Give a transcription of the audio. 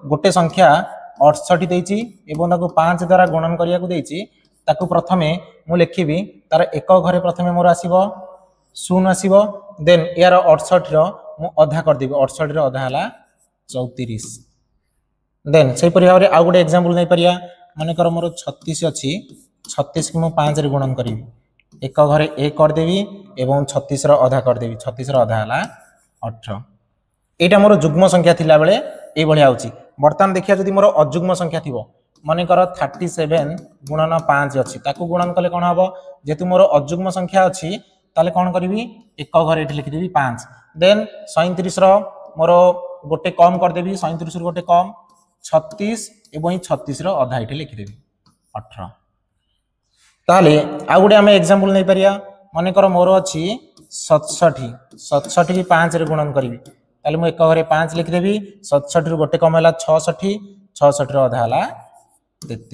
गोटे संख्या 68 देछि एवं ताको 5 द्वारा गुणन करिया को देछि ताको प्रथमे मु लिखिबी तार एक घरे प्रथमे मोर आसीबो 0 आसीबो देन यार 68 रो मु आधा कर देबी 68 रो आधा हला 34 देन से परि भाबरे आ गोटे एग्जांपल नै परिया माने कर मोर 36 अछि 36 के मु 5 रे गुणन करिवि एक घरे 1 कर देबी एवं 36 रो आधा कर देबी 36 रो आधा हला 18 एटा मोर जुग्म संख्या थिला बेले ए भलिया होची वर्तमान देखिया जदि मोर अजुग्म संख्या थिबो माने कर 37 गुणन 5 अछि ताकू गुणन कले कोन हबो जेतु मोर अजुग्म संख्या अछि ताले कोन करिवि एक घरे एठी लिखि देबी 5 देन 37 रो मोर गोटे कम कर देबी 37 रो गोटे कम 36 एवं 36 रो आधा एठी लिखि देबी 18 ताले आ गुडे हमें एग्जांपल नै परिया माने कर मोर अछि 67 की 5 रे गुणन करिवि ताले मु एक घरे 5 लिखि देबी 67 रो गोटे कम हला 66 रो आधा हला 33